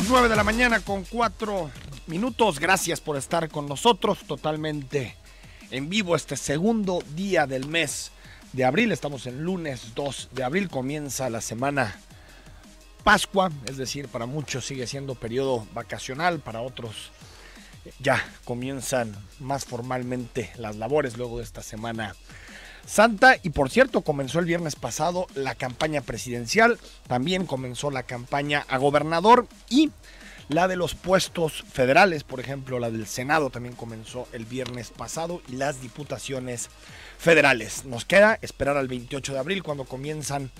9 de la mañana con 4 minutos. Gracias por estar con nosotros totalmente en vivo este segundo día del mes de abril. Estamos en lunes 2 de abril. Comienza la semana Pascua, es decir, para muchos sigue siendo periodo vacacional, para otros ya comienzan más formalmente las labores luego de esta semana Santa. Y por cierto, comenzó el viernes pasado la campaña presidencial, también comenzó la campaña a gobernador y la de los puestos federales, por ejemplo, la del Senado también comenzó el viernes pasado y las diputaciones federales. Nos queda esperar al 28 de abril cuando comienzan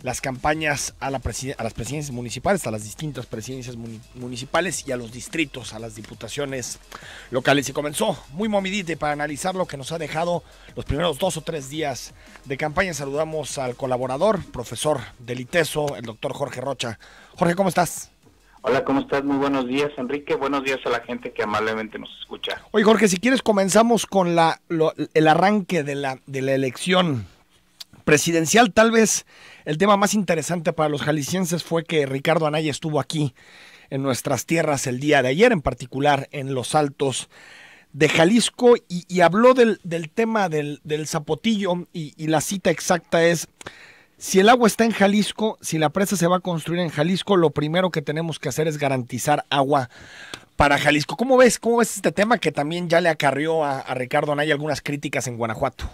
las campañas a las presidencias municipales, a las distintas presidencias municipales y a los distritos, a las diputaciones locales. Y comenzó muy movidita. Y para analizar lo que nos ha dejado los primeros 2 o 3 días de campaña, saludamos al colaborador, profesor del ITESO, el doctor Jorge Rocha. Jorge, ¿cómo estás? Hola, ¿cómo estás? Muy buenos días, Enrique. Buenos días a la gente que amablemente nos escucha. Oye, Jorge, si quieres comenzamos con el arranque de la elección presidencial. Tal vez el tema más interesante para los jaliscienses fue que Ricardo Anaya estuvo aquí en nuestras tierras el día de ayer, en particular en los Altos de Jalisco, y habló del tema del zapotillo, y la cita exacta es: si el agua está en Jalisco, si la presa se va a construir en Jalisco, lo primero que tenemos que hacer es garantizar agua para Jalisco. ¿Cómo ves este tema que también ya le acarrió a Ricardo Anaya algunas críticas en Guanajuato?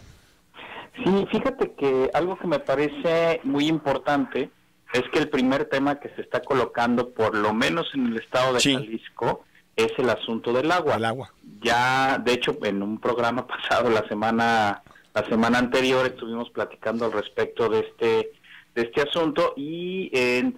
Sí, fíjate que algo que me parece muy importante es que el primer tema que se está colocando, por lo menos en el estado de Jalisco, es el asunto del agua. El agua. Ya, de hecho, en un programa pasado, la semana anterior, estuvimos platicando al respecto de este asunto y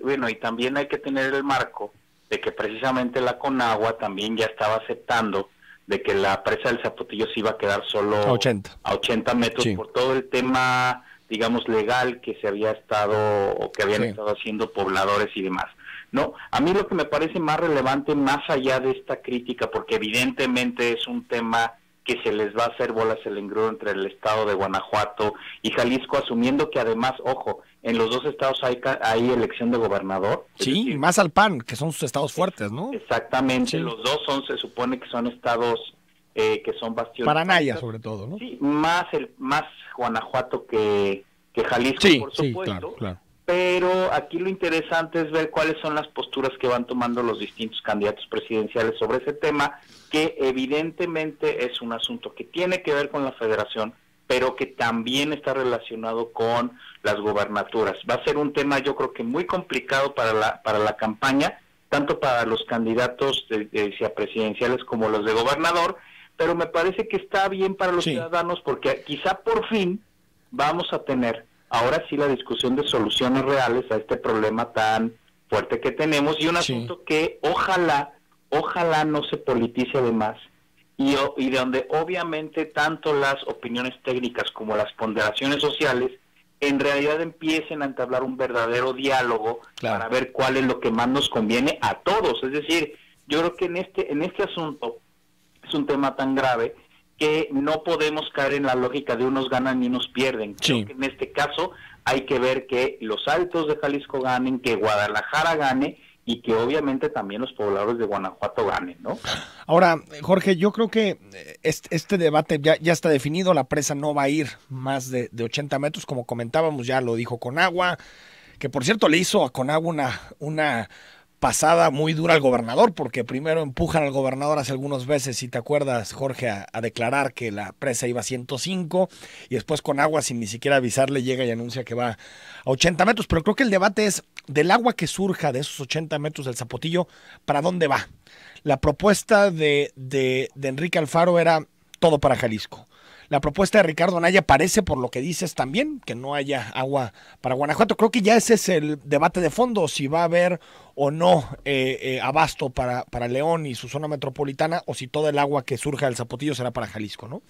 bueno, y también hay que tener el marco de que precisamente la Conagua también ya estaba aceptando de que la presa del Zapotillo se iba a quedar solo a 80 metros, sí, por todo el tema, digamos, legal que se había estado, o que habían estado haciendo pobladores y demás. No, a mí lo que me parece más relevante, más allá de esta crítica, porque evidentemente es un tema que se les va a hacer bolas el engrudo entre el estado de Guanajuato y Jalisco, asumiendo que además, ojo, en los dos estados hay elección de gobernador. Sí, decir, más al PAN, que son sus estados fuertes, ¿no? Exactamente, sí. Los dos se supone que son estados que son bastiones. Para Anaya, sobre todo, ¿no? Sí, más Guanajuato que Jalisco, sí, por supuesto. Sí, claro. Pero aquí lo interesante es ver cuáles son las posturas que van tomando los distintos candidatos presidenciales sobre ese tema, que evidentemente es un asunto que tiene que ver con la federación, pero que también está relacionado con las gobernaturas. Va a ser un tema, yo creo que muy complicado para la campaña, tanto para los candidatos presidenciales como los de gobernador, pero me parece que está bien para los ciudadanos, porque quizá por fin vamos a tener ahora sí la discusión de soluciones reales a este problema tan fuerte que tenemos, y un asunto que ojalá no se politice además, y de donde obviamente tanto las opiniones técnicas como las ponderaciones sociales en realidad empiecen a entablar un verdadero diálogo para ver cuál es lo que más nos conviene a todos. Es decir, yo creo que en este asunto es un tema tan grave que no podemos caer en la lógica de unos ganan y unos pierden. Creo que en este caso hay que ver que los Altos de Jalisco ganen, que Guadalajara gane y que obviamente también los pobladores de Guanajuato ganen, ¿no? Ahora, Jorge, yo creo que este debate ya está definido. La presa no va a ir más de 80 metros, como comentábamos, ya lo dijo Conagua, que por cierto le hizo a Conagua una pasada muy dura al gobernador, porque primero empujan al gobernador hace algunos veces, si te acuerdas, Jorge, a declarar que la presa iba a 105, y después Conagua, sin ni siquiera avisarle, llega y anuncia que va a 80 metros. Pero creo que el debate es del agua que surja de esos 80 metros del Zapotillo, ¿para dónde va? La propuesta de Enrique Alfaro era todo para Jalisco. La propuesta de Ricardo Anaya parece, por lo que dices también, que no haya agua para Guanajuato. Creo que ya ese es el debate de fondo, si va a haber o no abasto para León y su zona metropolitana, o si todo el agua que surja del Zapotillo será para Jalisco, ¿no?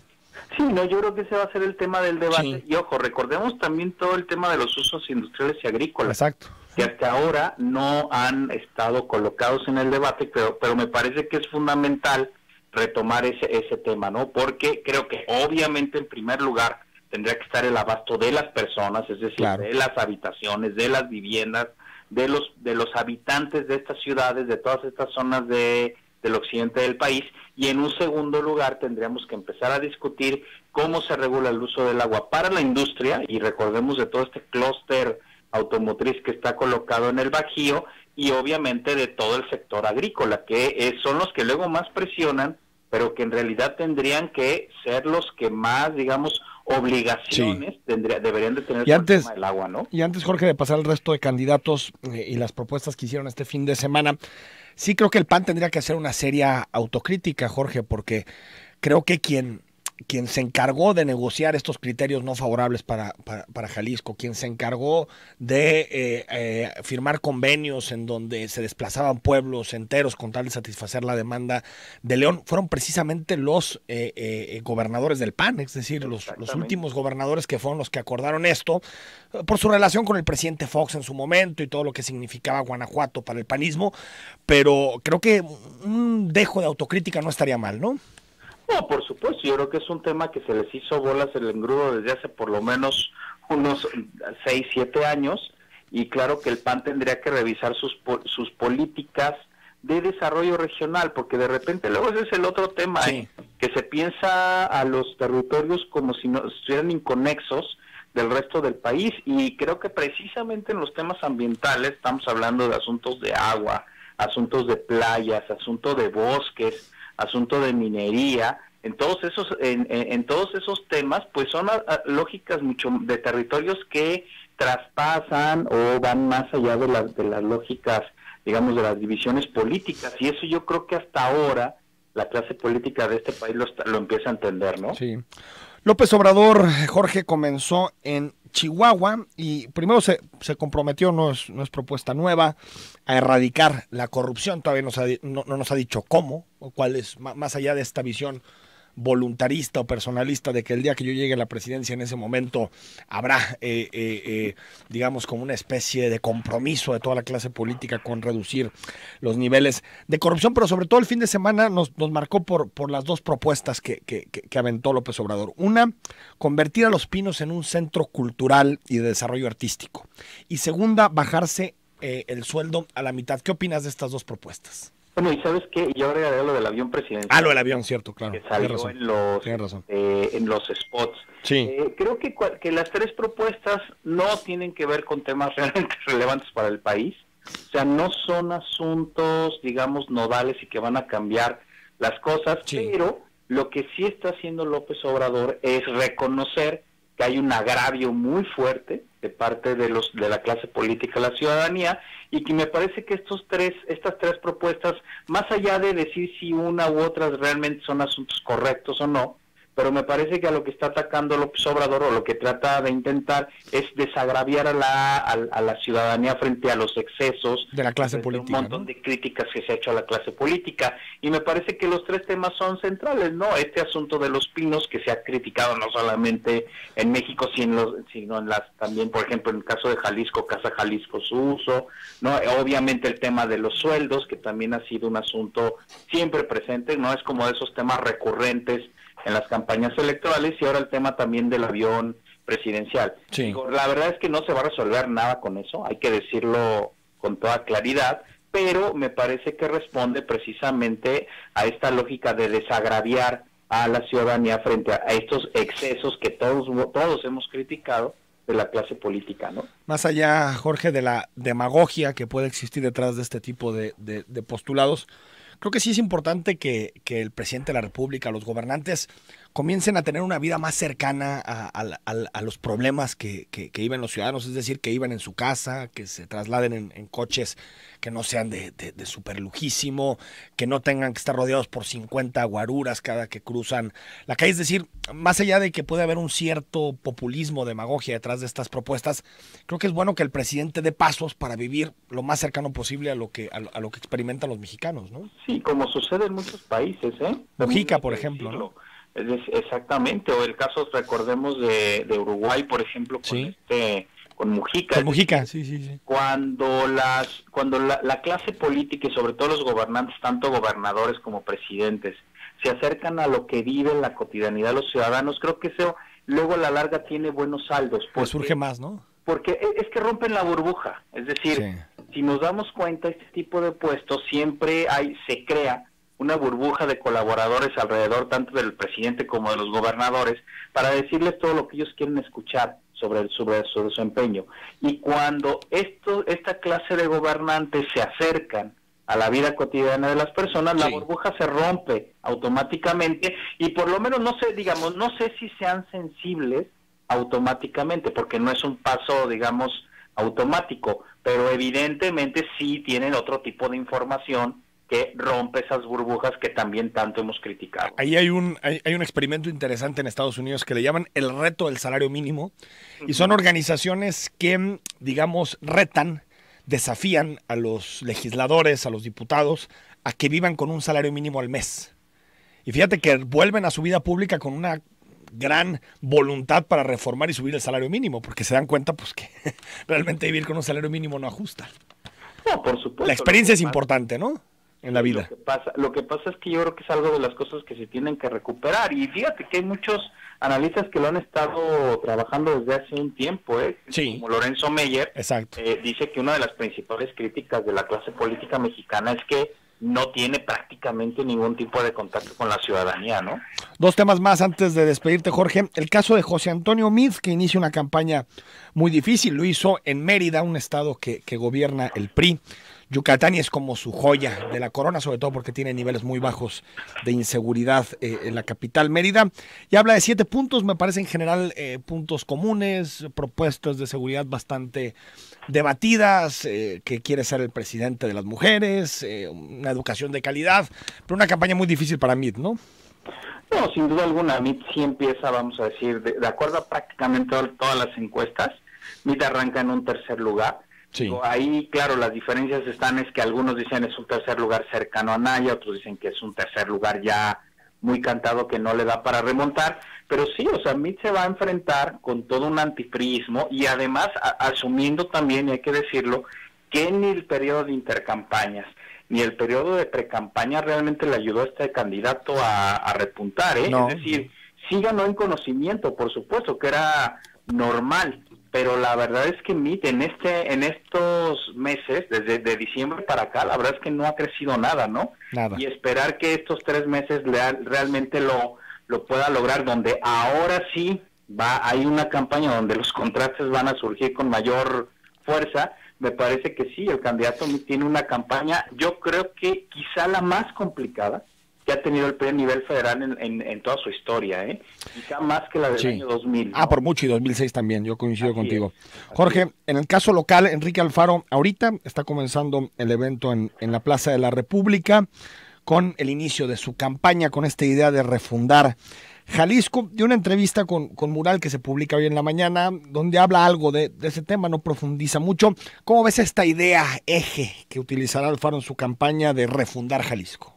Sí, no, yo creo que ese va a ser el tema del debate. Y ojo, recordemos también todo el tema de los usos industriales y agrícolas. Exacto. Que hasta ahora no han estado colocados en el debate, pero me parece que es fundamental retomar ese tema, ¿no? Porque creo que obviamente en primer lugar tendría que estar el abasto de las personas, es decir, de las habitaciones, de las viviendas, de los habitantes de estas ciudades, de todas estas zonas del occidente del país, y en un segundo lugar tendríamos que empezar a discutir cómo se regula el uso del agua para la industria, y recordemos de todo este clúster automotriz que está colocado en el Bajío, y obviamente de todo el sector agrícola, que son los que luego más presionan, pero que en realidad tendrían que ser los que más, digamos, obligaciones deberían de tener con el tema del agua, ¿no? Y antes, Jorge, de pasar al resto de candidatos y las propuestas que hicieron este fin de semana, sí creo que el PAN tendría que hacer una seria autocrítica, Jorge, porque creo que quien se encargó de negociar estos criterios no favorables para Jalisco, quien se encargó de firmar convenios en donde se desplazaban pueblos enteros con tal de satisfacer la demanda de León, fueron precisamente los gobernadores del PAN, es decir, los últimos gobernadores que fueron los que acordaron esto, por su relación con el presidente Fox en su momento y todo lo que significaba Guanajuato para el panismo, pero creo que un dejo de autocrítica no estaría mal, ¿no? No, por supuesto, yo creo que es un tema que se les hizo bolas el engrudo desde hace por lo menos unos 6, 7 años, y claro que el PAN tendría que revisar sus políticas de desarrollo regional, porque de repente luego ese es el otro tema, que se piensa a los territorios como si no estuvieran inconexos del resto del país, y creo que precisamente en los temas ambientales estamos hablando de asuntos de agua, asuntos de playas, asuntos de bosques, asunto de minería, en todos esos temas, pues son lógicas mucho de territorios que traspasan o van más allá de las lógicas, digamos, de las divisiones políticas, y eso yo creo que hasta ahora la clase política de este país lo empieza a entender, ¿no? Sí. López Obrador, Jorge, comenzó en Chihuahua y primero se comprometió, no es propuesta nueva, a erradicar la corrupción. Todavía no nos ha dicho cómo o cuál es, más allá de esta visión voluntarista o personalista de que el día que yo llegue a la presidencia, en ese momento habrá, digamos, como una especie de compromiso de toda la clase política con reducir los niveles de corrupción, pero sobre todo el fin de semana nos marcó por las dos propuestas que aventó López Obrador. Una, convertir a Los Pinos en un centro cultural y de desarrollo artístico. Y segunda, bajarse el sueldo a la mitad. ¿Qué opinas de estas dos propuestas? Bueno, y ¿sabes qué? Yo agregaré lo del avión presidencial. Lo del avión, cierto, claro. Que salió en los spots. Sí. Creo que las tres propuestas no tienen que ver con temas realmente relevantes para el país. O sea, no son asuntos, digamos, nodales y que van a cambiar las cosas, pero lo que sí está haciendo López Obrador es reconocer que hay un agravio muy fuerte de parte de la clase política a la ciudadanía, y que me parece que estas tres propuestas, más allá de decir si una u otra realmente son asuntos correctos o no, pero me parece que a lo que está atacando López Obrador, o lo que trata de intentar, es desagraviar a la ciudadanía frente a los excesos de la clase política. Un montón de críticas que se ha hecho a la clase política, y me parece que los tres temas son centrales, ¿no? Este asunto de Los Pinos, que se ha criticado no solamente en México, sino también, por ejemplo, en el caso de Jalisco, Casa Jalisco, su uso, ¿no? Obviamente el tema de los sueldos, que también ha sido un asunto siempre presente, ¿no? Es como de esos temas recurrentes en las campañas electorales, y ahora el tema también del avión presidencial. Sí. La verdad es que no se va a resolver nada con eso, hay que decirlo con toda claridad, pero me parece que responde precisamente a esta lógica de desagraviar a la ciudadanía frente a estos excesos que todos hemos criticado de la clase política, ¿no? Más allá, Jorge, de la demagogia que puede existir detrás de este tipo de postulados, creo que sí es importante que el presidente de la República, los gobernantes, comiencen a tener una vida más cercana a los problemas que viven los ciudadanos, es decir, que vivan en su casa, que se trasladen en coches que no sean de super lujísimo, que no tengan que estar rodeados por 50 guaruras cada que cruzan la calle. Es decir, más allá de que puede haber un cierto populismo, demagogia detrás de estas propuestas, creo que es bueno que el presidente dé pasos para vivir lo más cercano posible a lo que experimentan los mexicanos, ¿no? Sí, como sucede en muchos países, Mujica, por ejemplo, ¿no? Exactamente, o el caso, recordemos, de Uruguay, por ejemplo, con Mujica. Con Mujica, sí. Cuando la clase política y sobre todo los gobernantes, tanto gobernadores como presidentes, se acercan a lo que vive en la cotidianidad de los ciudadanos, creo que eso luego a la larga tiene buenos saldos. Pues surge más, ¿no? Porque es que rompen la burbuja, es decir, si nos damos cuenta, este tipo de puestos siempre se crea una burbuja de colaboradores alrededor tanto del presidente como de los gobernadores para decirles todo lo que ellos quieren escuchar sobre su empeño. Y cuando esta clase de gobernantes se acercan a la vida cotidiana de las personas, la burbuja se rompe automáticamente y por lo menos no sé si sean sensibles automáticamente, porque no es un paso, digamos, automático, pero evidentemente sí tienen otro tipo de información que rompe esas burbujas que también tanto hemos criticado. Ahí hay un experimento interesante en Estados Unidos que le llaman el reto del salario mínimo, y son organizaciones que, digamos, desafían a los legisladores, a los diputados, a que vivan con un salario mínimo al mes. Y fíjate que vuelven a su vida pública con una gran voluntad para reformar y subir el salario mínimo, porque se dan cuenta pues que realmente vivir con un salario mínimo no ajusta. No, por supuesto. La experiencia es importante, ¿no? En la vida. Lo que pasa es que yo creo que es algo de las cosas que se tienen que recuperar, y fíjate que hay muchos analistas que lo han estado trabajando desde hace un tiempo, Sí. Como Lorenzo Meyer. Exacto. Dice que una de las principales críticas de la clase política mexicana es que no tiene prácticamente ningún tipo de contacto con la ciudadanía, ¿no? Dos temas más antes de despedirte, Jorge. El caso de José Antonio Meade, que inicia una campaña muy difícil, lo hizo en Mérida, un estado que gobierna el PRI. Yucatán es como su joya de la corona, sobre todo porque tiene niveles muy bajos de inseguridad en la capital, Mérida. Y habla de 7 puntos, me parece en general puntos comunes, propuestas de seguridad bastante debatidas, que quiere ser el presidente de las mujeres, una educación de calidad, pero una campaña muy difícil para Meade, ¿no? No, sin duda alguna, Meade sí empieza, vamos a decir, de acuerdo a prácticamente todas las encuestas, Meade arranca en un tercer lugar. Sí. Ahí, claro, las diferencias están, es que algunos dicen es un tercer lugar cercano a Anaya, otros dicen que es un tercer lugar ya muy cantado que no le da para remontar, pero sí, o sea, Meade se va a enfrentar con todo un antipriismo y además asumiendo también, y hay que decirlo, que ni el periodo de intercampañas ni el periodo de precampaña realmente le ayudó a este candidato a repuntar, No. Es decir, sí ganó en conocimiento, por supuesto, que era normal, pero la verdad es que Meade en estos meses, desde de diciembre para acá, la verdad es que no ha crecido nada, ¿no? Nada. Y esperar que estos 3 meses realmente lo pueda lograr, donde ahora sí hay una campaña donde los contrastes van a surgir con mayor fuerza. Me parece que sí, el candidato tiene una campaña, yo creo que quizá la más complicada que ha tenido el PRI a nivel federal en toda su historia, quizá más que la del año 2000, ¿no? Por mucho, y 2006 también, yo coincido contigo. Así Jorge, es. en el caso local, Enrique Alfaro ahorita está comenzando el evento en la Plaza de la República con el inicio de su campaña, con esta idea de refundar Jalisco. De una entrevista con Mural que se publica hoy en la mañana, donde habla algo de ese tema, no profundiza mucho. ¿Cómo ves esta idea eje que utilizará Alfaro en su campaña de refundar Jalisco?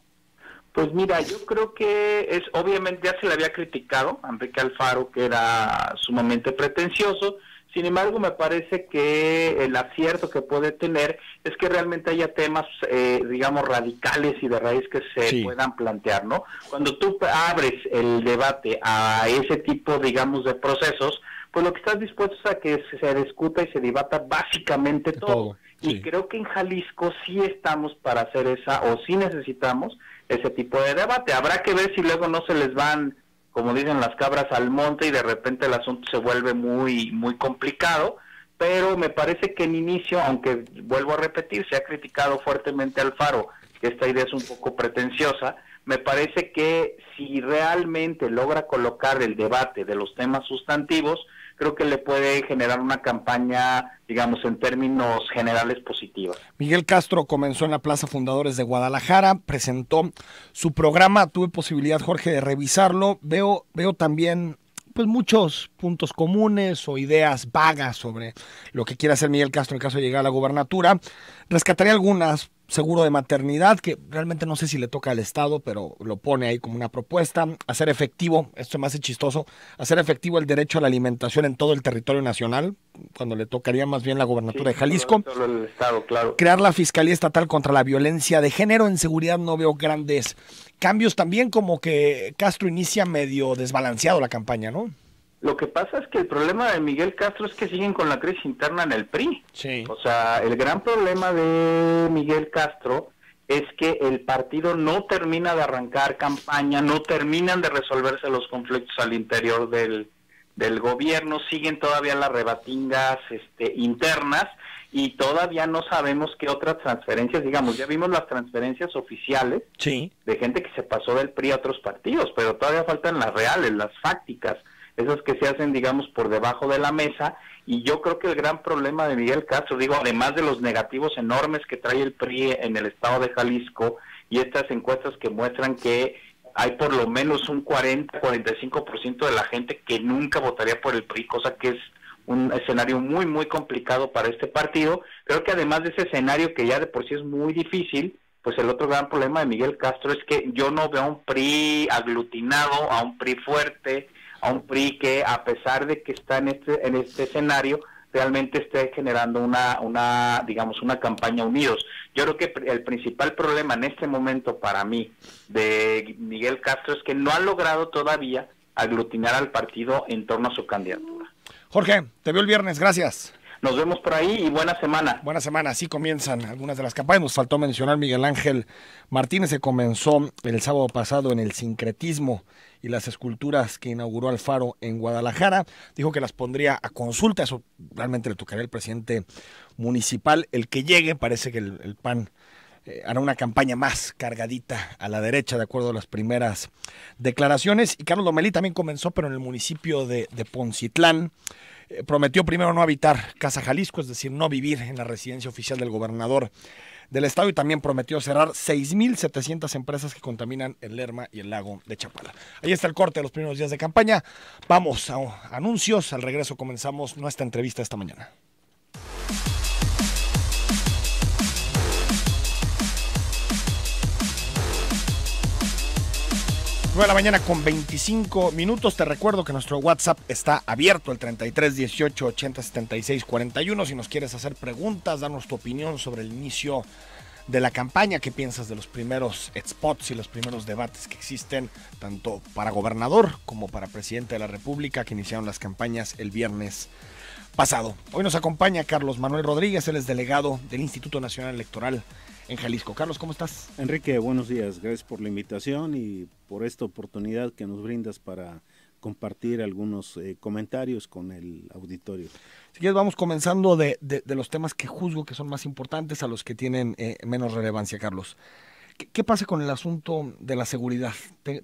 Pues mira, yo creo que obviamente ya se le había criticado a Enrique Alfaro, que era sumamente pretencioso. Sin embargo, me parece que el acierto que puede tener es que realmente haya temas, digamos, radicales y de raíz que se puedan plantear, ¿no? Cuando tú abres el debate a ese tipo, digamos, de procesos, pues lo que estás dispuesto es a que se discuta y se debata básicamente todo. Sí. Y creo que en Jalisco sí estamos para hacer o sí necesitamos ese tipo de debate. Habrá que ver si luego no se les van, como dicen, las cabras al monte y de repente el asunto se vuelve muy, muy complicado, pero me parece que en inicio, aunque vuelvo a repetir, se ha criticado fuertemente a Alfaro, que esta idea es un poco pretenciosa, me parece que si realmente logra colocar el debate de los temas sustantivos, creo que le puede generar una campaña, digamos, en términos generales positiva. Miguel Castro comenzó en la Plaza Fundadores de Guadalajara, presentó su programa, tuve posibilidad, Jorge, de revisarlo. Veo también pues muchos puntos comunes o ideas vagas sobre lo que quiere hacer Miguel Castro en caso de llegar a la gubernatura. Rescataré algunas. Seguro de maternidad, que realmente no sé si le toca al Estado, pero lo pone ahí como una propuesta. Hacer efectivo, esto me hace chistoso, hacer efectivo el derecho a la alimentación en todo el territorio nacional, cuando le tocaría más bien la gubernatura de Jalisco. Todo el Estado, claro. Crear la Fiscalía Estatal contra la Violencia de Género. En seguridad no veo grandes cambios. También como que Castro inicia medio desbalanceado la campaña, ¿no? Lo que pasa es que el problema de Miguel Castro es que siguen con la crisis interna en el PRI. Sí. O sea, el gran problema de Miguel Castro es que el partido no termina de arrancar campaña, no terminan de resolverse los conflictos al interior del gobierno, siguen todavía las rebatingas internas y todavía no sabemos qué otras transferencias, digamos, ya vimos las transferencias oficiales de gente que se pasó del PRI a otros partidos, pero todavía faltan las reales, las fácticas, esas que se hacen, digamos, por debajo de la mesa. Y yo creo que el gran problema de Miguel Castro, digo, además de los negativos enormes que trae el PRI en el estado de Jalisco y estas encuestas que muestran que hay por lo menos un 40-45% de la gente que nunca votaría por el PRI, cosa que es un escenario muy, muy complicado para este partido. Creo que además de ese escenario que ya de por sí es muy difícil, pues el otro gran problema de Miguel Castro es que yo no veo a un PRI aglutinado, a un PRI fuerte, a un PRI que a pesar de que está en este escenario, realmente esté generando una campaña unidos. Yo creo que el principal problema en este momento para mí de Miguel Castro es que no ha logrado todavía aglutinar al partido en torno a su candidatura. Jorge, te veo el viernes, gracias. Nos vemos por ahí y buena semana. Buena semana, así comienzan algunas de las campañas. Nos faltó mencionar Miguel Ángel Martínez, que comenzó el sábado pasado en el sincretismo y las esculturas que inauguró Alfaro en Guadalajara. Dijo que las pondría a consulta, eso realmente le tocaría al presidente municipal. El que llegue, parece que el PAN hará una campaña más cargadita a la derecha, de acuerdo a las primeras declaraciones. Y Carlos Lomelí también comenzó, pero en el municipio de Poncitlán. Prometió primero no habitar Casa Jalisco, es decir, no vivir en la residencia oficial del gobernador del estado, y también prometió cerrar 6,700 empresas que contaminan el Lerma y el lago de Chapala. Ahí está el corte de los primeros días de campaña. Vamos a anuncios. Al regreso comenzamos nuestra entrevista esta mañana. 9 de la mañana con 25 minutos. Te recuerdo que nuestro WhatsApp está abierto, el 33 18 80 76 41. Si nos quieres hacer preguntas, darnos tu opinión sobre el inicio de la campaña, qué piensas de los primeros spots y los primeros debates que existen, tanto para gobernador como para presidente de la República, que iniciaron las campañas el viernes pasado. Hoy nos acompaña Carlos Manuel Rodríguez, él es delegado del Instituto Nacional Electoral en Jalisco. Carlos, ¿cómo estás? Enrique, buenos días. Gracias por la invitación y por esta oportunidad que nos brindas para compartir algunos comentarios con el auditorio. Si quieres, vamos comenzando de los temas que juzgo que son más importantes a los que tienen menos relevancia, Carlos. ¿Qué pasa con el asunto de la seguridad?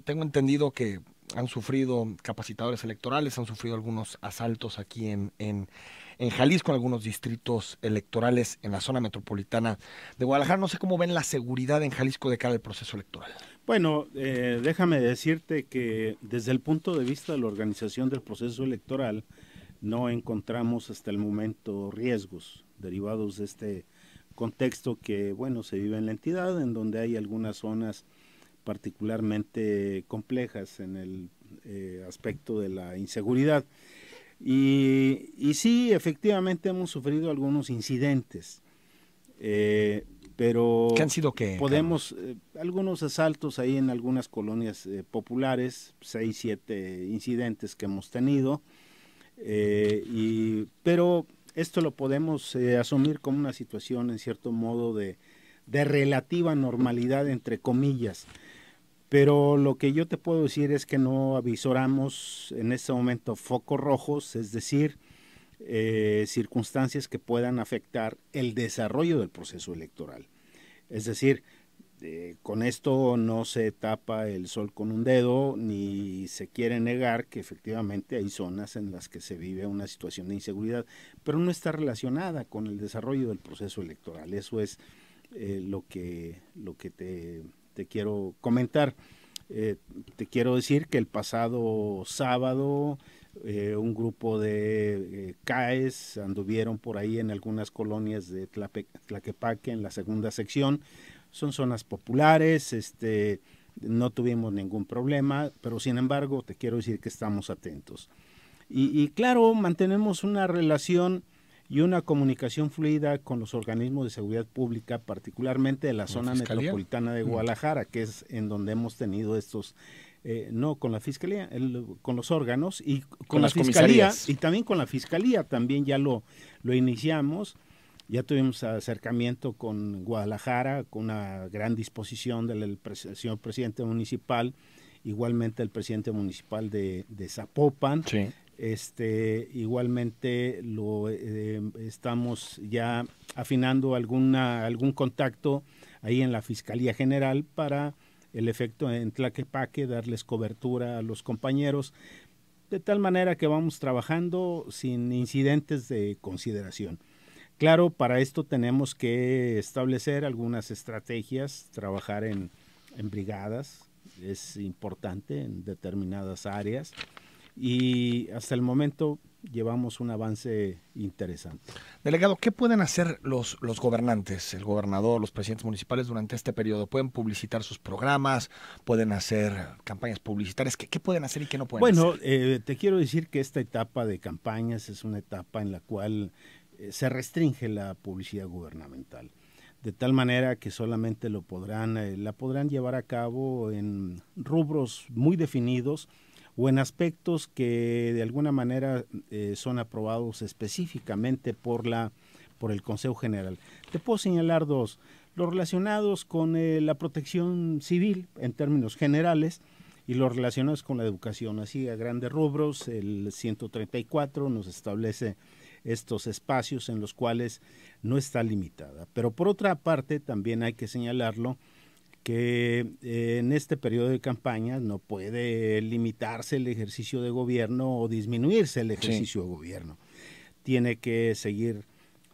Tengo entendido que han sufrido capacitadores electorales, han sufrido algunos asaltos aquí en Jalisco, en algunos distritos electorales en la zona metropolitana de Guadalajara. No sé cómo ven la seguridad en Jalisco de cara al proceso electoral. Bueno, déjame decirte que desde el punto de vista de la organización del proceso electoral no encontramos hasta el momento riesgos derivados de este contexto que, bueno, se vive en la entidad, en donde hay algunas zonas particularmente complejas en el aspecto de la inseguridad. Y sí, efectivamente hemos sufrido algunos incidentes, pero ¿qué han sido qué? Algunos asaltos ahí en algunas colonias populares, 6, 7 incidentes que hemos tenido, pero esto lo podemos asumir como una situación en cierto modo de relativa normalidad, entre comillas. Pero lo que yo te puedo decir es que no avisoramos en este momento focos rojos, es decir, circunstancias que puedan afectar el desarrollo del proceso electoral. Es decir, con esto no se tapa el sol con un dedo, ni se quiere negar que efectivamente hay zonas en las que se vive una situación de inseguridad, pero no está relacionada con el desarrollo del proceso electoral. Eso es lo que te quiero comentar. Te quiero decir que el pasado sábado un grupo de CAES anduvieron por ahí en algunas colonias de Tlaquepaque, en la segunda sección. Son zonas populares, no tuvimos ningún problema, pero sin embargo te quiero decir que estamos atentos. Y claro, mantenemos una relación y una comunicación fluida con los organismos de seguridad pública, particularmente de la zona metropolitana de Guadalajara, que es en donde hemos tenido estos no, con la fiscalía, con los órganos y con la fiscalía, y también con la fiscalía, también ya lo iniciamos. Ya tuvimos acercamiento con Guadalajara, con una gran disposición del señor presidente municipal, igualmente el presidente municipal de Zapopan. Sí. Igualmente estamos ya afinando algún contacto ahí en la Fiscalía General para el efecto en Tlaquepaque, darles cobertura a los compañeros, de tal manera que vamos trabajando sin incidentes de consideración. Claro, para esto tenemos que establecer algunas estrategias, trabajar en brigadas, es importante en determinadas áreas, y hasta el momento llevamos un avance interesante. Delegado, ¿qué pueden hacer los gobernantes, el gobernador, los presidentes municipales durante este periodo? ¿Pueden publicitar sus programas? ¿Pueden hacer campañas publicitarias? ¿Qué pueden hacer y qué no pueden hacer? Bueno, te quiero decir que esta etapa de campañas es una etapa en la cual se restringe la publicidad gubernamental, de tal manera que solamente la podrán llevar a cabo en rubros muy definidos o en aspectos que de alguna manera son aprobados específicamente por el Consejo General. Te puedo señalar dos: los relacionados con la protección civil en términos generales y los relacionados con la educación. Así, a grandes rubros, el 134 nos establece estos espacios en los cuales no está limitada. Pero por otra parte, también hay que señalarlo, que en este periodo de campaña no puede limitarse el ejercicio de gobierno o disminuirse el ejercicio de gobierno. Tiene que seguir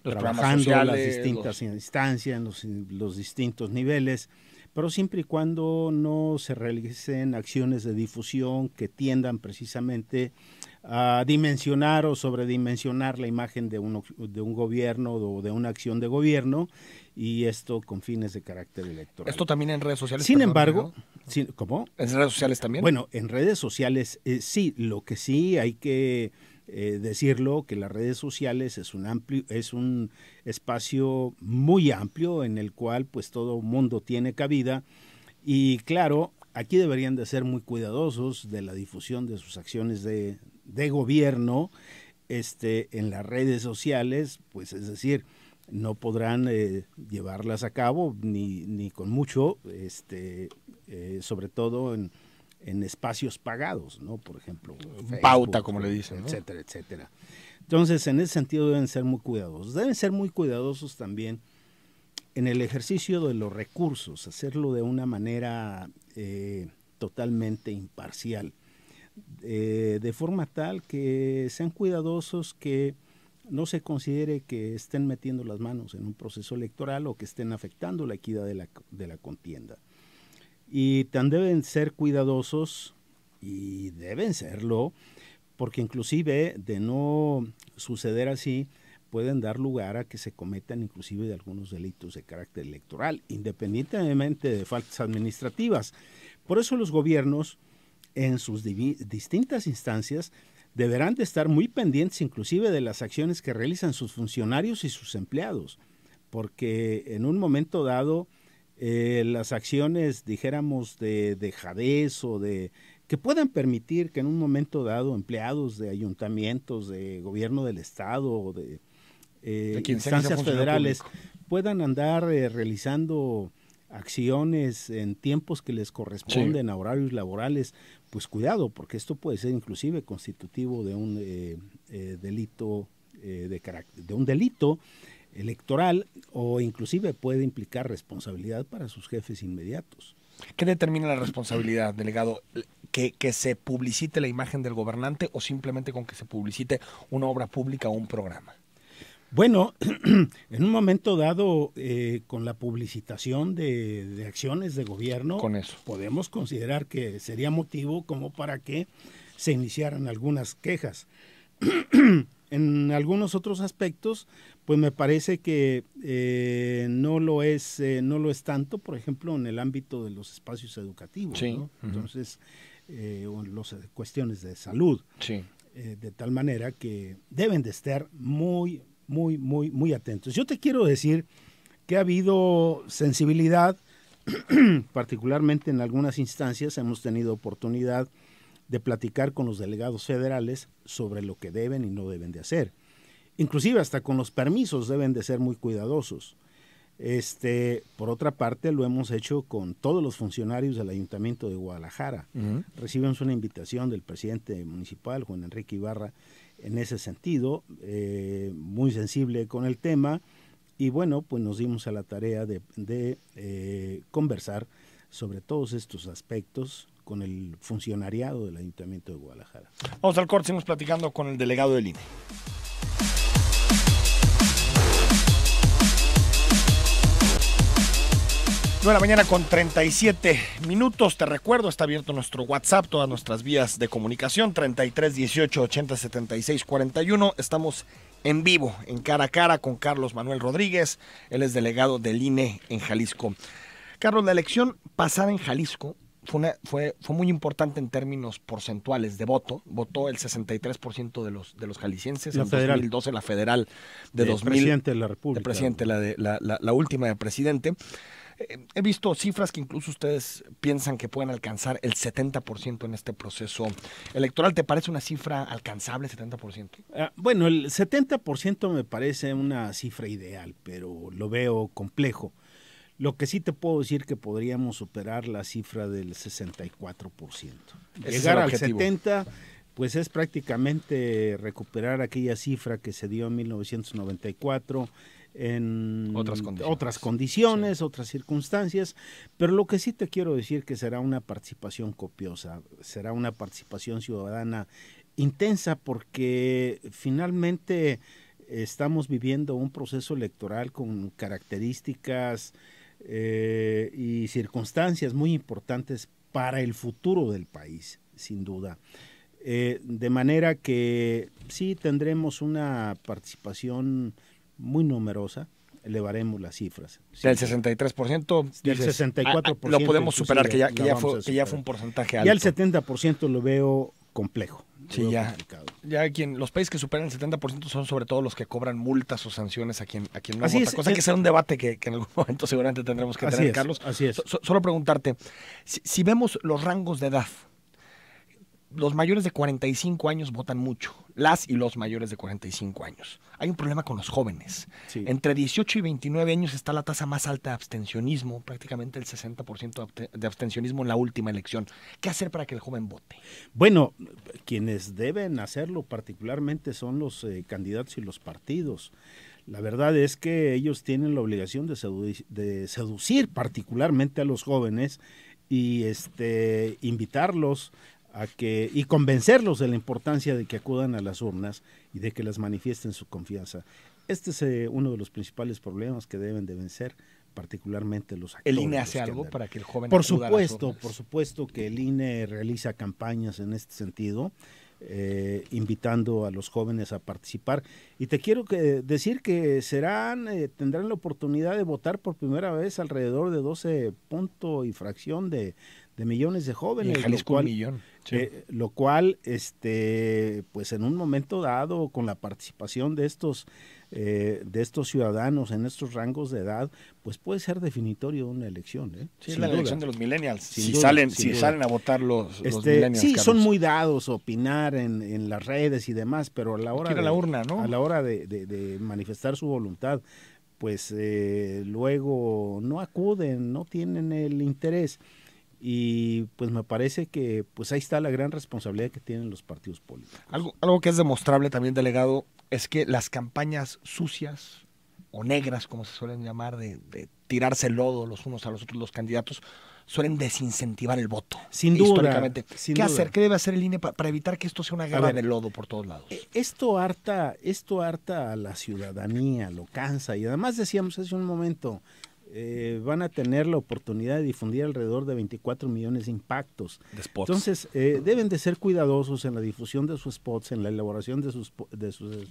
trabajando en las distintas instancias, en los distintos niveles, pero siempre y cuando no se realicen acciones de difusión que tiendan precisamente a dimensionar o sobredimensionar la imagen de un gobierno o de una acción de gobierno, y esto con fines de carácter electoral. ¿Esto también en redes sociales? Sin embargo, ¿cómo? ¿En redes sociales también? Bueno, en redes sociales sí, lo que sí hay que decirlo, que las redes sociales es un espacio muy amplio en el cual pues todo mundo tiene cabida, y claro, aquí deberían de ser muy cuidadosos de la difusión de sus acciones de gobierno en las redes sociales, pues es decir, no podrán llevarlas a cabo ni con mucho, sobre todo en espacios pagados, ¿no? Por ejemplo, Facebook, pauta, como le dicen, ¿no? Etcétera, etcétera. Entonces, en ese sentido deben ser muy cuidadosos. Deben ser muy cuidadosos también en el ejercicio de los recursos, hacerlo de una manera totalmente imparcial, de forma tal que sean cuidadosos, que no se considere que estén metiendo las manos en un proceso electoral o que estén afectando la equidad de la contienda. Y tan deben ser cuidadosos, y deben serlo, porque inclusive de no suceder así, pueden dar lugar a que se cometan inclusive de algunos delitos de carácter electoral, independientemente de faltas administrativas. Por eso los gobiernos, en sus distintas instancias, deberán de estar muy pendientes inclusive de las acciones que realizan sus funcionarios y sus empleados, porque en un momento dado las acciones, dijéramos, de dejadez o que puedan permitir que en un momento dado empleados de ayuntamientos, de gobierno del estado o de instancias federales puedan andar realizando acciones en tiempos que les corresponden, a horarios laborales, pues cuidado, porque esto puede ser inclusive constitutivo de un delito de un delito electoral, o inclusive puede implicar responsabilidad para sus jefes inmediatos. ¿Qué determina la responsabilidad, delegado? ¿Que se publicite la imagen del gobernante o simplemente con que se publicite una obra pública o un programa? Bueno, en un momento dado, con la publicitación de acciones de gobierno, con eso podemos considerar que sería motivo como para que se iniciaran algunas quejas. En algunos otros aspectos, pues me parece que no lo es tanto, por ejemplo, en el ámbito de los espacios educativos, sí, ¿no? Entonces, las cuestiones de salud, sí, de tal manera que deben de estar muy atentos. Yo te quiero decir que ha habido sensibilidad particularmente en algunas instancias hemos tenido oportunidad de platicar con los delegados federales sobre lo que deben y no deben de hacer. Inclusive hasta con los permisos deben de ser muy cuidadosos. Por otra parte, lo hemos hecho con todos los funcionarios del Ayuntamiento de Guadalajara. Recibimos una invitación del presidente municipal, Juan Enrique Ibarra, en ese sentido, muy sensible con el tema, y bueno, pues nos dimos a la tarea de conversar sobre todos estos aspectos con el funcionariado del Ayuntamiento de Guadalajara. Vamos al corte, seguimos platicando con el delegado del INE. 9 con 37 minutos. Te recuerdo, está abierto nuestro WhatsApp, todas nuestras vías de comunicación, 33 18 80 76 41. Estamos en vivo, en cara a cara con Carlos Manuel Rodríguez. Él es delegado del INE en Jalisco. Carlos, la elección pasada en Jalisco fue muy importante en términos porcentuales de voto. Votó el 63% de los jaliscienses. En 2012, la federal de 2000. Presidente de la República. De presidente, la última de presidente. He visto cifras que incluso ustedes piensan que pueden alcanzar el 70% en este proceso electoral. ¿Te parece una cifra alcanzable, 70%? Bueno, el 70% me parece una cifra ideal, pero lo veo complejo. Lo que sí te puedo decir que podríamos superar la cifra del 64%. Llegar al 70%, pues es prácticamente recuperar aquella cifra que se dio en 1994, en otras condiciones, sí, otras circunstancias, pero lo que sí te quiero decir que será una participación copiosa, será una participación ciudadana intensa, porque finalmente estamos viviendo un proceso electoral con características y circunstancias muy importantes para el futuro del país, sin duda. De manera que sí tendremos una participación muy numerosa, elevaremos las cifras. Del 63%. Del 64%. Lo podemos superar, que ya fue un porcentaje alto. Ya el 70% lo veo complejo. Sí, ya los países que superan el 70% son sobre todo los que cobran multas o sanciones a quien no vota. Cosa que será un debate que en algún momento seguramente tendremos que tener, Carlos. Así es. Solo preguntarte, si vemos los rangos de edad, los mayores de 45 años votan mucho, las y los mayores de 45 años. Hay un problema con los jóvenes. Sí. Entre 18 y 29 años está la tasa más alta de abstencionismo, prácticamente el 60% de abstencionismo en la última elección. ¿Qué hacer para que el joven vote? Bueno, quienes deben hacerlo particularmente son los candidatos y los partidos. La verdad es que ellos tienen la obligación de seducir particularmente a los jóvenes y invitarlos y convencerlos de la importancia de que acudan a las urnas y de que les manifiesten su confianza. Este es uno de los principales problemas que deben de vencer, particularmente los actores. ¿El INE hace algo para que el joven acuda a las urnas? Por supuesto que el INE realiza campañas en este sentido, invitando a los jóvenes a participar. Y te quiero decir que tendrán la oportunidad de votar por primera vez alrededor de 12 punto y fracción de millones de jóvenes. Y en Jalisco un millón. Sí. Lo cual, pues en un momento dado, con la participación de estos ciudadanos en estos rangos de edad, pues puede ser definitorio de una elección. Sí, es la elección de los millennials. Si salen a votar los millennials. Sí, Carlos, son muy dados a opinar en las redes y demás, pero a la hora la urna, ¿no? A la hora de manifestar su voluntad, pues luego no acuden, no tienen el interés. Y pues me parece que pues ahí está la gran responsabilidad que tienen los partidos políticos. Algo que es demostrable también, delegado, es que las campañas sucias o negras, como se suelen llamar, de tirarse lodo los unos a los otros, los candidatos, suelen desincentivar el voto. Sin duda. Históricamente. ¿Qué debe hacer el INE para evitar que esto sea una guerra de lodo por todos lados? Esto harta a la ciudadanía, lo cansa. Y además decíamos hace un momento, van a tener la oportunidad de difundir alrededor de 24 millones de impactos. De spots. Entonces, deben de ser cuidadosos en la difusión de sus spots, en la elaboración de sus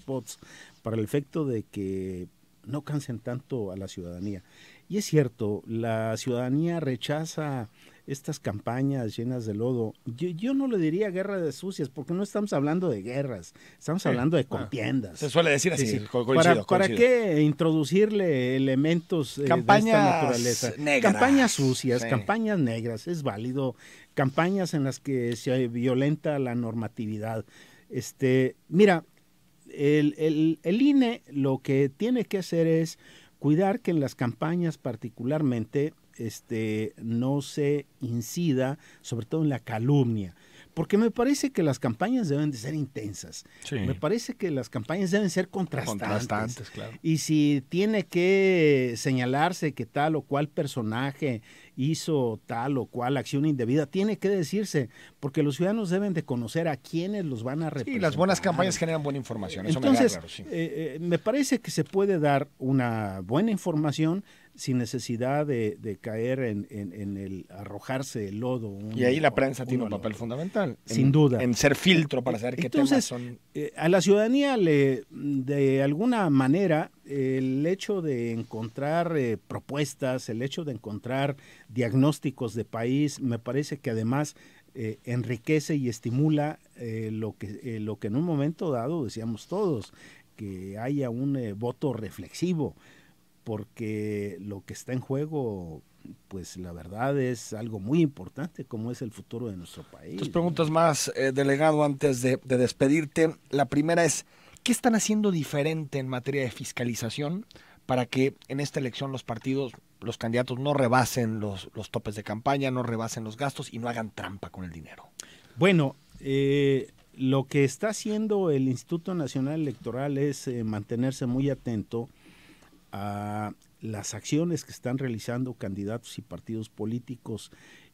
spots, para el efecto de que no cansen tanto a la ciudadanía. Y es cierto, la ciudadanía rechaza estas campañas llenas de lodo, yo no le diría guerra de sucias, porque no estamos hablando de guerras, estamos hablando de contiendas. Se suele decir así, coincido. ¿Para qué introducirle elementos campañas de esta naturaleza? Negras. Campañas sucias, campañas negras, es válido. Campañas en las que se violenta la normatividad. Mira, el INE lo que tiene que hacer es cuidar que en las campañas particularmente no se incida, sobre todo en la calumnia, porque me parece que las campañas deben de ser intensas, me parece que las campañas deben ser contrastantes, claro. Y si tiene que señalarse que tal o cual personaje hizo tal o cual acción indebida, tiene que decirse, porque los ciudadanos deben de conocer a quiénes los van a representar. Sí, las buenas campañas generan buena información. Eso entonces, me queda claro, me parece que se puede dar una buena información sin necesidad de caer en el arrojarse el lodo. Y ahí la prensa tiene un papel fundamental. Sin duda. En ser filtro para saber qué temas son. A la ciudadanía, de alguna manera, el hecho de encontrar propuestas, el hecho de encontrar diagnósticos de país, me parece que además enriquece y estimula lo que en un momento dado decíamos todos, que haya un voto reflexivo, porque lo que está en juego, pues la verdad es algo muy importante, como es el futuro de nuestro país. 2 preguntas más, delegado, antes de despedirte. La primera es, ¿qué están haciendo diferente en materia de fiscalización para que en esta elección los partidos, los candidatos no rebasen los topes de campaña, no rebasen los gastos y no hagan trampa con el dinero? Bueno, lo que está haciendo el Instituto Nacional Electoral es mantenerse muy atento a las acciones que están realizando candidatos y partidos políticos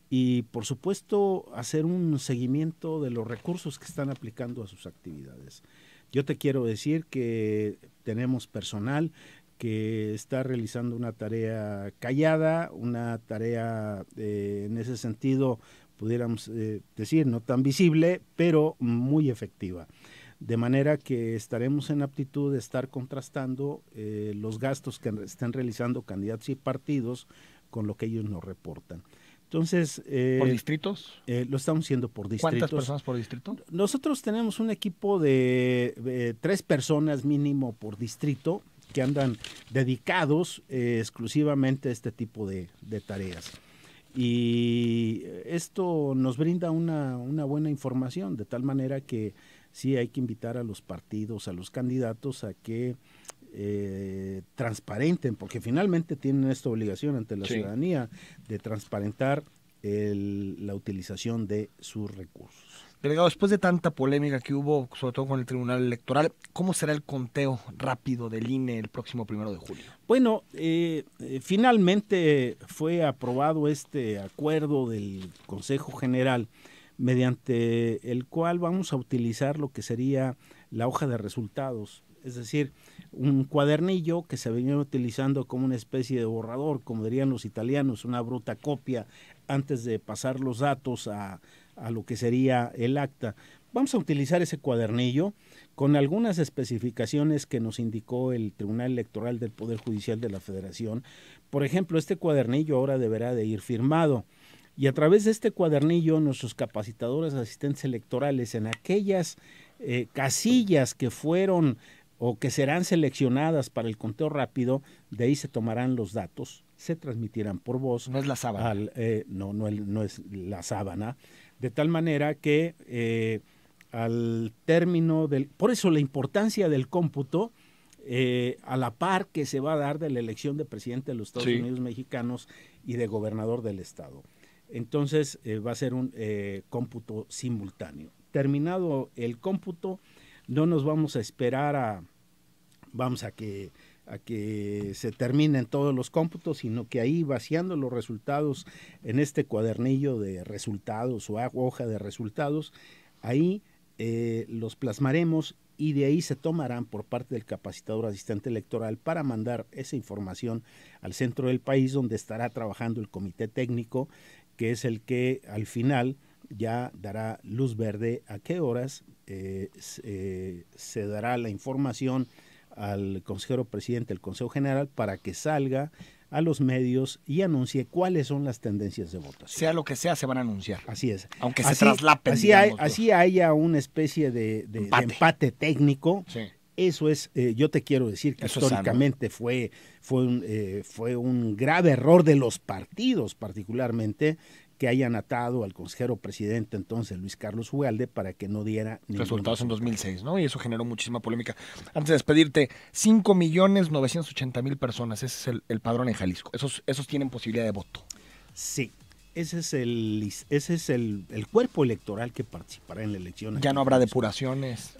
y, por supuesto, hacer un seguimiento de los recursos que están aplicando a sus actividades. Yo te quiero decir que tenemos personal que está realizando una tarea callada, una tarea en ese sentido, pudiéramos decir, no tan visible, pero muy efectiva. De manera que estaremos en aptitud de estar contrastando los gastos que estén realizando candidatos y partidos con lo que ellos nos reportan. Entonces, ¿por distritos? Lo estamos haciendo por distritos. ¿Cuántas personas por distrito? Nosotros tenemos un equipo de 3 personas mínimo por distrito que andan dedicados exclusivamente a este tipo de tareas. Y esto nos brinda una buena información, de tal manera que sí hay que invitar a los partidos, a los candidatos a que transparenten, porque finalmente tienen esta obligación ante la ciudadanía de transparentar la utilización de sus recursos. Delegado, después de tanta polémica que hubo, sobre todo con el Tribunal Electoral, ¿cómo será el conteo rápido del INE el próximo 1 de julio? Bueno, finalmente fue aprobado este acuerdo del Consejo General, mediante el cual vamos a utilizar lo que sería la hoja de resultados, es decir, un cuadernillo que se venía utilizando como una especie de borrador, como dirían los italianos, una bruta copia antes de pasar los datos a lo que sería el acta. Vamos a utilizar ese cuadernillo con algunas especificaciones que nos indicó el Tribunal Electoral del Poder Judicial de la Federación. Por ejemplo, este cuadernillo ahora deberá de ir firmado. Y a través de este cuadernillo, nuestros capacitadores asistentes electorales en aquellas casillas que fueron o que serán seleccionadas para el conteo rápido, de ahí se tomarán los datos, se transmitirán por voz. No es la sábana. No es la sábana. De tal manera que al término por eso la importancia del cómputo, a la par que se va a dar de la elección de presidente de los Estados Unidos mexicanos y de gobernador del estado. Entonces va a ser un cómputo simultáneo. Terminado el cómputo, no nos vamos a esperar a que se terminen todos los cómputos, sino que ahí, vaciando los resultados en este cuadernillo de resultados o hoja de resultados, ahí los plasmaremos y de ahí se tomarán por parte del capacitador asistente electoral para mandar esa información al centro del país, donde estará trabajando el comité técnico, que es el que al final ya dará luz verde a qué horas se dará la información al consejero presidente del Consejo General para que salga a los medios y anuncie cuáles son las tendencias de votación. Sea lo que sea, se van a anunciar. Así es. Aunque se traslapen. Así haya una especie de empate técnico. Sí. Eso es, yo te quiero decir que eso históricamente fue un grave error de los partidos, particularmente, que hayan atado al consejero presidente entonces Luis Carlos Ugalde para que no diera resultados en 2006, ¿no? Y eso generó muchísima polémica. Antes de despedirte, 5,980,000 personas, ese es el padrón en Jalisco. Esos tienen posibilidad de voto. Sí, ese es el cuerpo electoral que participará en la elección. Ya no habrá depuraciones.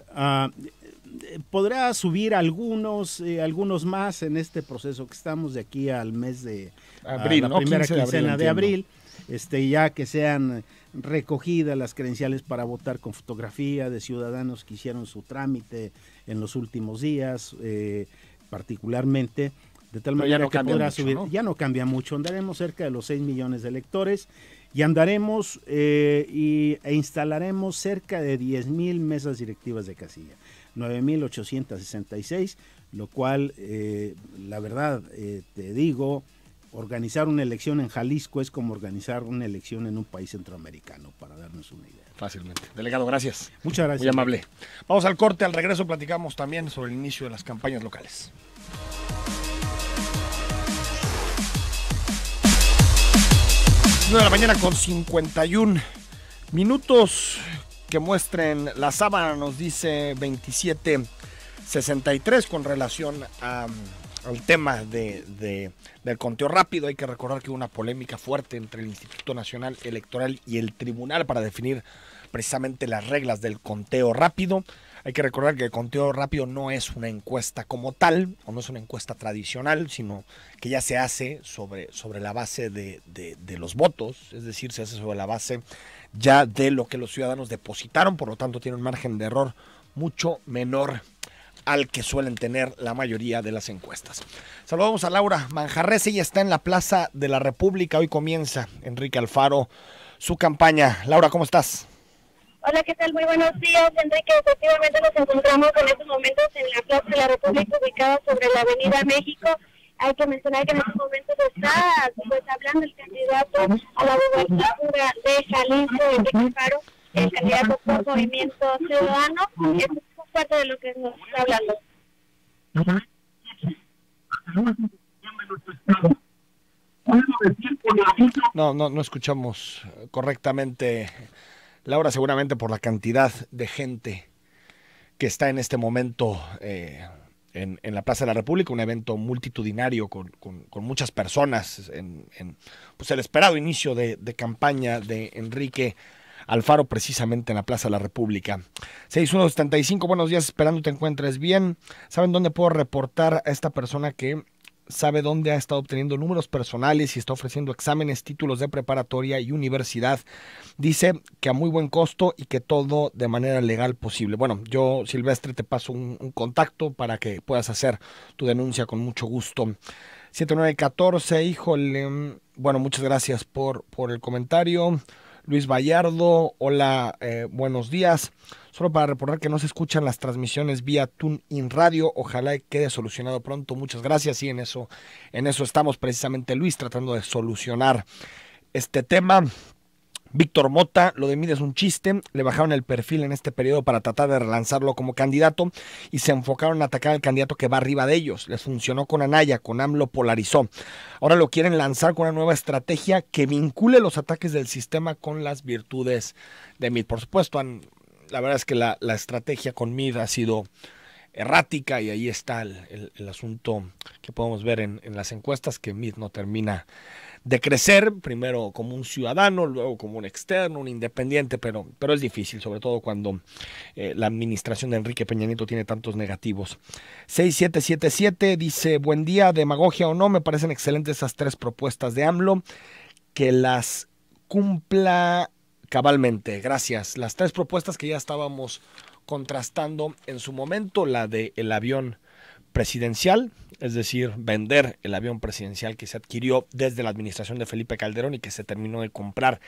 Podrá subir algunos más en este proceso que estamos de aquí al mes de abril, la primera quincena de abril, ya que sean recogidas las credenciales para votar con fotografía de ciudadanos que hicieron su trámite en los últimos días, particularmente, de tal manera que podrá subir. ¿No? Ya no cambia mucho, andaremos cerca de los 6 millones de electores y andaremos e instalaremos cerca de 10,000 mesas directivas de casilla. 9,866, lo cual, la verdad, te digo, organizar una elección en Jalisco es como organizar una elección en un país centroamericano, para darnos una idea. Fácilmente. Delegado, gracias. Muchas gracias. Muy amable. Vamos al corte, al regreso platicamos también sobre el inicio de las campañas locales. 9 de la mañana con 51 minutos. Que muestren la sábana, nos dice 2763 con relación al tema del conteo rápido. Hay que recordar que hubo una polémica fuerte entre el Instituto Nacional Electoral y el Tribunal para definir precisamente las reglas del conteo rápido. Hay que recordar que el conteo rápido no es una encuesta como tal, o no es una encuesta tradicional, sino que ya se hace sobre la base de los votos, es decir, se hace sobre la base ya de lo que los ciudadanos depositaron, por lo tanto tiene un margen de error mucho menor al que suelen tener la mayoría de las encuestas. Saludamos a Laura Manjarres, ella está en la Plaza de la República, hoy comienza Enrique Alfaro su campaña. Laura, ¿cómo estás? Hola, ¿qué tal? Muy buenos días, Enrique. Efectivamente nos encontramos en estos momentos en la Plaza de la República, ubicada sobre la Avenida México. Hay que mencionar que en estos momentos está hablando el candidato a la gubernatura de Jalisco, Enrique Alfaro, el candidato por Movimiento Ciudadano. Esto es parte de lo que nos está hablando. No escuchamos correctamente, Laura, seguramente por la cantidad de gente que está en este momento en la Plaza de la República, un evento multitudinario con muchas personas en pues el esperado inicio de campaña de Enrique Alfaro, precisamente en la Plaza de la República. 6175, buenos días, esperando te encuentres bien. ¿Saben dónde puedo reportar a esta persona que sabe dónde ha estado obteniendo números personales y está ofreciendo exámenes, títulos de preparatoria y universidad? Dice que a muy buen costo y que todo de manera legal posible. Bueno, yo, Silvestre, te paso un contacto para que puedas hacer tu denuncia con mucho gusto. 7914, híjole, bueno, muchas gracias por el comentario. Luis Vallardo, hola, buenos días. Solo para reportar que no se escuchan las transmisiones vía TuneIn Radio. Ojalá quede solucionado pronto. Muchas gracias. Y en eso estamos precisamente, Luis, tratando de solucionar este tema. Víctor Mota, lo de Mid es un chiste. Le bajaron el perfil en este periodo para tratar de relanzarlo como candidato y se enfocaron en atacar al candidato que va arriba de ellos. Les funcionó con Anaya, con AMLO polarizó. Ahora lo quieren lanzar con una nueva estrategia que vincule los ataques del sistema con las virtudes de Mid. Por supuesto, la verdad es que la estrategia con Mid ha sido errática y ahí está el asunto que podemos ver en las encuestas, que Mid no termina de crecer, primero como un ciudadano, luego como un externo, un independiente, pero es difícil, sobre todo cuando la administración de Enrique Peña Nieto tiene tantos negativos. 6777 dice, buen día, demagogia o no, me parecen excelentes esas tres propuestas de AMLO, que las cumpla cabalmente. Gracias. Las tres propuestas que ya estábamos contrastando en su momento, la del avión presidencial, es decir, vender el avión presidencial que se adquirió desde la administración de Felipe Calderón y que se terminó de comprar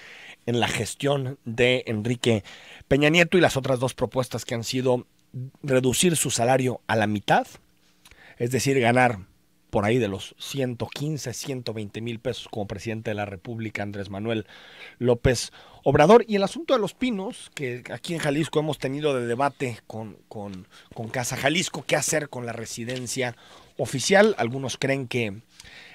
en la gestión de Enrique Peña Nieto, y las otras dos propuestas que han sido reducir su salario a la mitad, es decir, ganar por ahí de los 115, 120 mil pesos como presidente de la República, Andrés Manuel López Obrador. Y el asunto de Los Pinos, que aquí en Jalisco hemos tenido de debate con Casa Jalisco, qué hacer con la residencia oficial. Algunos creen que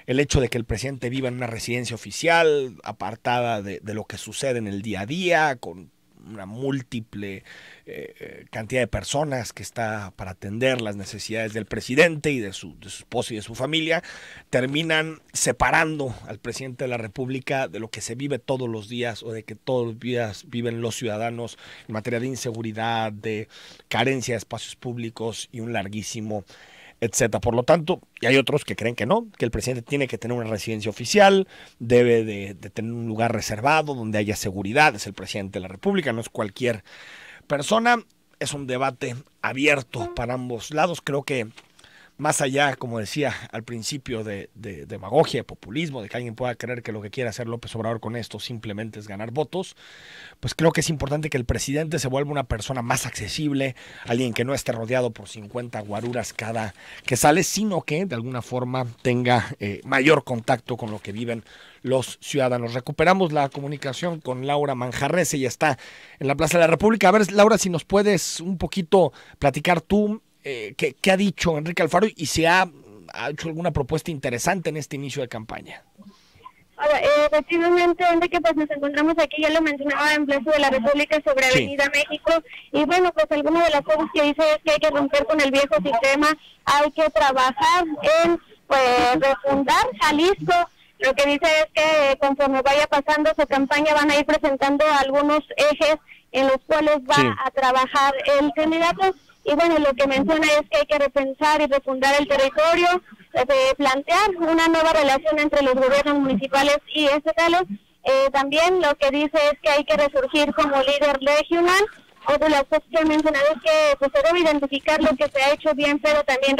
el hecho de que el presidente viva en una residencia oficial, apartada de lo que sucede en el día a día, con una múltiple cantidad de personas que está para atender las necesidades del presidente y de su esposa y de su familia, terminan separando al presidente de la República de lo que se vive todos los días o de que todos los días viven los ciudadanos en materia de inseguridad, de carencia de espacios públicos y un larguísimo etcétera. Por lo tanto, y hay otros que creen que no, que el presidente tiene que tener una residencia oficial, debe de tener un lugar reservado donde haya seguridad, es el presidente de la República, no es cualquier persona. Es un debate abierto para ambos lados. Creo que más allá, como decía al principio, de demagogia, de populismo, de que alguien pueda creer que lo que quiere hacer López Obrador con esto simplemente es ganar votos, pues creo que es importante que el presidente se vuelva una persona más accesible, alguien que no esté rodeado por 50 guaruras cada que sale, sino que de alguna forma tenga mayor contacto con lo que viven los ciudadanos. Recuperamos la comunicación con Laura Manjarres, ella está en la Plaza de la República. A ver, Laura, si nos puedes un poquito platicar tú, ¿qué ha dicho Enrique Alfaro y si ha hecho alguna propuesta interesante en este inicio de campaña? Ahora, efectivamente, Enrique, pues nos encontramos aquí, ya lo mencionaba, en Plaza de la República sobre Avenida México, y bueno, pues alguna de las cosas que dice es que hay que romper con el viejo sistema, hay que trabajar en, pues, refundar Jalisco. Lo que dice es que conforme vaya pasando su campaña van a ir presentando algunos ejes en los cuales va a trabajar el candidato. Y bueno, lo que menciona es que hay que repensar y refundar el territorio, plantear una nueva relación entre los gobiernos municipales y estatales. También lo que dice es que hay que resurgir como líder regional. Otra de las cosas que he mencionado es que pues, se debe identificar lo que se ha hecho bien, pero también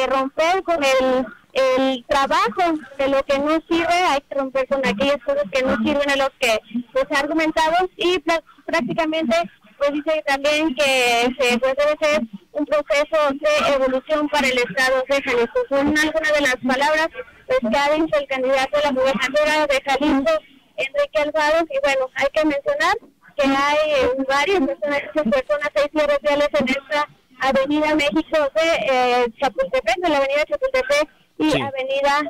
romper con el trabajo de lo que no sirve. Hay que romper con aquellas cosas que no sirven a los que pues, se ha argumentado y prácticamente pues dice también que pues, debe ser un proceso de evolución para el Estado de Jalisco. Son algunas de las palabras pues, que ha dicho el candidato a la gobernadora de Jalisco, Enrique Alfaro. Y bueno, hay que mencionar que hay varias personas, hay cierres viales en esta Avenida México de Chapultepec, de la Avenida Chapultepec y Avenida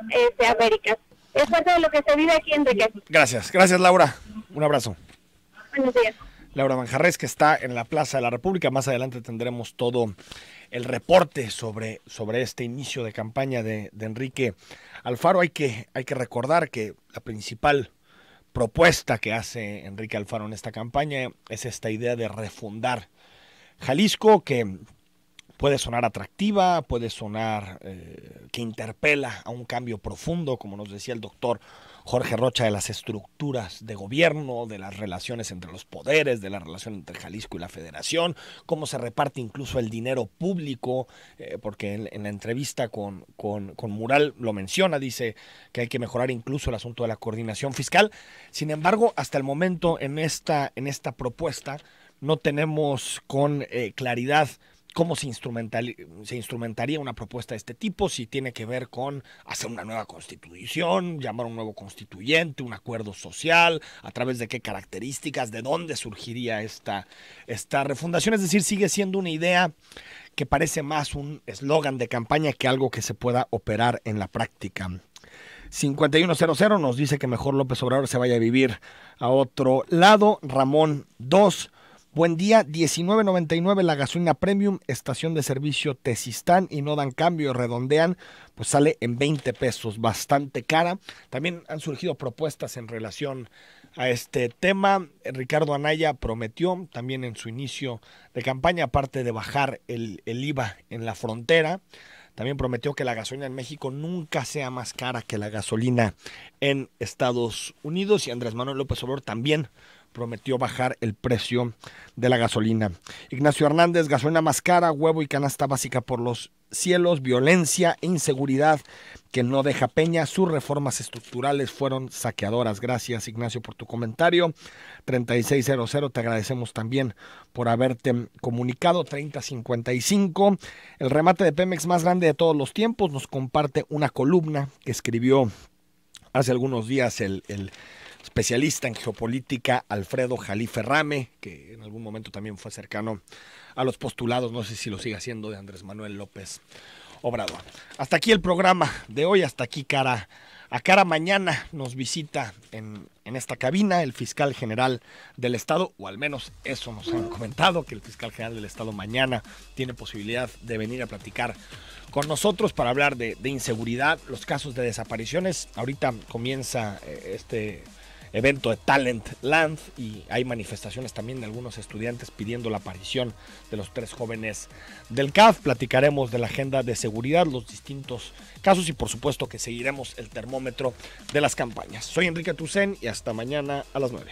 Américas. Es parte de lo que se vive aquí en Enrique. Gracias Laura, un abrazo. Buenos días. Laura Manjarres, que está en la Plaza de la República. Más adelante tendremos todo el reporte sobre este inicio de campaña de Enrique Alfaro. Hay que recordar que la principal propuesta que hace Enrique Alfaro en esta campaña es esta idea de refundar Jalisco, que puede sonar atractiva, puede sonar que interpela a un cambio profundo, como nos decía el doctor Jorge Rocha, de las estructuras de gobierno, de las relaciones entre los poderes, de la relación entre Jalisco y la Federación, cómo se reparte incluso el dinero público, porque en la entrevista con Mural lo menciona, dice que hay que mejorar incluso el asunto de la coordinación fiscal. Sin embargo, hasta el momento en esta propuesta no tenemos con claridad cómo se instrumentaría una propuesta de este tipo, si tiene que ver con hacer una nueva constitución, llamar a un nuevo constituyente, un acuerdo social, a través de qué características, de dónde surgiría esta refundación. Es decir, sigue siendo una idea que parece más un eslogan de campaña que algo que se pueda operar en la práctica. 5100 nos dice que mejor López Obrador se vaya a vivir a otro lado. Ramón 2. Buen día, 19.99 la gasolina premium, estación de servicio Tezistán y no dan cambio, redondean, pues sale en 20 pesos, bastante cara. También han surgido propuestas en relación a este tema. Ricardo Anaya prometió también en su inicio de campaña, aparte de bajar el IVA en la frontera, también prometió que la gasolina en México nunca sea más cara que la gasolina en Estados Unidos. Y Andrés Manuel López Obrador también prometió bajar el precio de la gasolina. Ignacio Hernández, gasolina más cara, huevo y canasta básica por los cielos, violencia e inseguridad que no deja Peña. Sus reformas estructurales fueron saqueadoras. Gracias, Ignacio, por tu comentario. 3600, te agradecemos también por haberte comunicado. 3055, el remate de Pemex más grande de todos los tiempos. Nos comparte una columna que escribió hace algunos días el especialista en geopolítica Alfredo Jalife Rame, que en algún momento también fue cercano a los postulados, no sé si lo sigue haciendo, de Andrés Manuel López Obrador. Hasta aquí el programa de hoy, hasta aquí cara a cara. Mañana nos visita en esta cabina el fiscal general del Estado, o al menos eso nos han comentado, que el fiscal general del Estado mañana tiene posibilidad de venir a platicar con nosotros para hablar de inseguridad, los casos de desapariciones. Ahorita comienza este evento de Talent Land y hay manifestaciones también de algunos estudiantes pidiendo la aparición de los 3 jóvenes del CAF. Platicaremos de la agenda de seguridad, los distintos casos y por supuesto que seguiremos el termómetro de las campañas. Soy Enrique Tucen y hasta mañana a las 9.